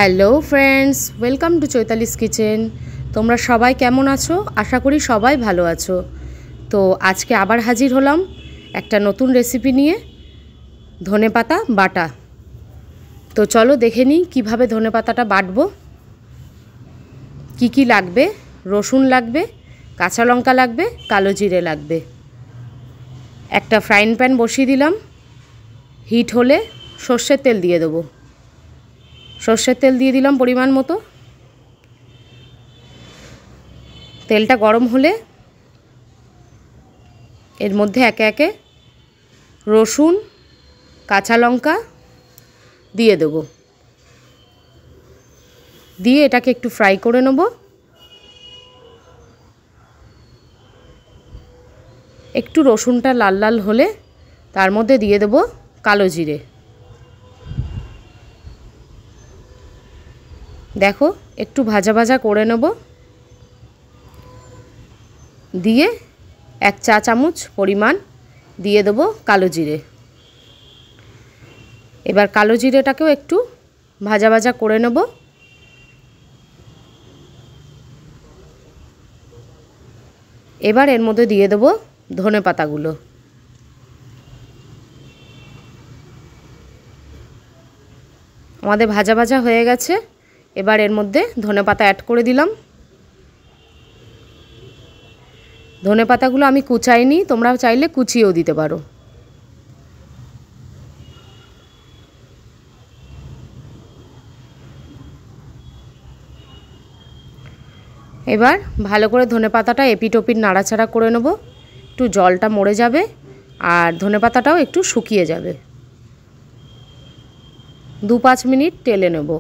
Hello friends, welcome to Chaitali's kitchen. তোমরা সবাই কেমন আছো? আশা করি সবাই ভালো আছো। তো আজকে আবার হাজির হলাম একটা নতুন রেসিপি নিয়ে, ধনেপাতা বাটা। তো চলো দেখে নিই কীভাবে ধনেপাতাটা বাটবো। কি লাগবে? রসুন লাগবে, কাঁচা লঙ্কা লাগবে, কালো জিরে লাগবে। একটা ফ্রাইং প্যান বসিয়ে দিলাম, হিট হলে সর্ষের তেল দিয়ে দেবো। সর্ষের তেল দিয়ে দিলাম পরিমাণ মতো। তেলটা গরম হলে এর মধ্যে একে একে রসুন, কাঁচা লঙ্কা দিয়ে দেব। দিয়ে এটাকে একটু ফ্রাই করে নেব। একটু রসুনটা লাল লাল হলে তার মধ্যে দিয়ে দেব কালো জিরে। দেখো একটু ভাজা ভাজা করে নেব। দিয়ে 1 চা চামচ পরিমাণ দিয়ে দেব কালো জিরে। এবার কালো জিরেটাকেও একটু ভাজা ভাজা করে নেব। এবার এর মধ্যে দিয়ে দেব ধনেপাতাগুলো। আমাদের ভাজা ভাজা হয়ে গেছে। এবার এর মধ্যে ধনেপাতা অ্যাড করে দিলাম। ধনেপাতাগুলো আমি কুচাইনি, তোমরা চাইলে কুচিয়েও দিতে পারো। এবার ভালো করে ধনেপাতাটা এপিট ওপিট নাড়াচাড়া করে নেব। একটু জলটা মরে যাবে আর ধনেপাতাটাও একটু শুকিয়ে যাবে। 2-5 মিনিট টেলে নেব।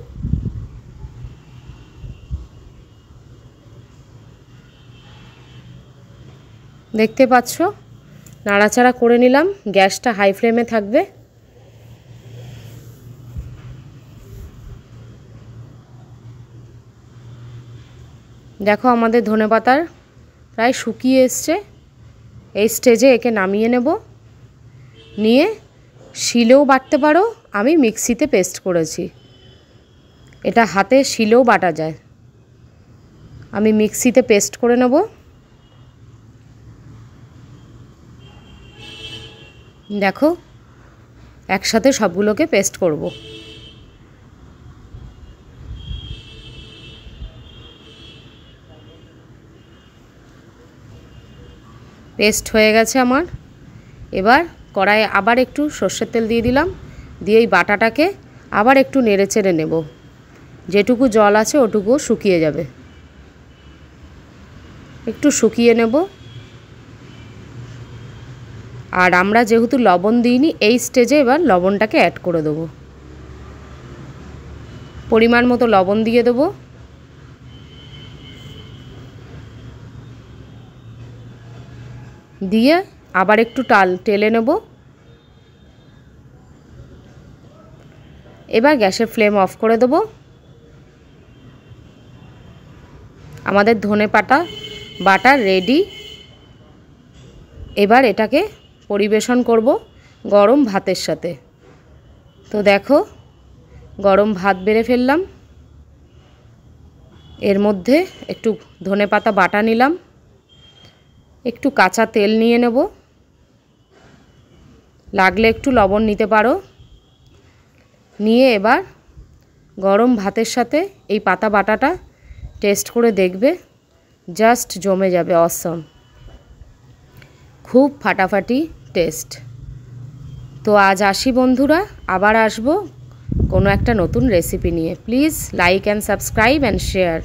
দেখতে পাচ্ছ নাড়াচাড়া করে নিলাম। গ্যাসটা হাই ফ্লেমে থাকবে। দেখো আমাদের ধনেপাতার প্রায় শুকিয়ে এসছে। এই স্টেজে একে নামিয়ে নেব। নিয়ে শিলেও বাটতে পারো, আমি মিক্সিতে পেস্ট করেছি। এটা হাতে শিলেও বাটা যায়, আমি মিক্সিতে পেস্ট করে নেব। দেখো একসাথে সবগুলোকে পেস্ট করব। পেস্ট হয়ে গেছে আমার। এবার কড়াইয়ে আবার একটু সর্ষের তেল দিয়ে দিলাম। দিয়ে এই বাটাটাকে আবার একটু নেড়ে চেড়ে নেব। যেটুকু জল আছে ওটুকুও শুকিয়ে যাবে। একটু শুকিয়ে নেব। আর আমরা যেহেতু লবণ দিইনি, এই স্টেজে এবার লবণটাকে অ্যাড করে দেবো। পরিমাণ মতো লবণ দিয়ে দেবো। দিয়ে আবার একটু টেলে নেব। এবার গ্যাসের ফ্লেম অফ করে দেব। আমাদের ধনেপাতা বাটা রেডি। এবার এটাকে পরিবেশন করব গরম ভাতের সাথে। তো দেখো গরম ভাত বেড়ে ফেললাম। এর মধ্যে একটু ধনেপাতা বাটা নিলাম, একটু কাঁচা তেল নিয়ে নেব। লাগলে একটু লবণ নিতে পারো। নিয়ে এবার গরম ভাতের সাথে এই পাতা বাটাটা টেস্ট করে দেখবে, জাস্ট জমে যাবে। অসম, খুব ফাটাফাটি টেস্ট। তো আজ আসি বন্ধুরা, আবার আসবো কোনো একটা নতুন রেসিপি নিয়ে। Please like and subscribe and share.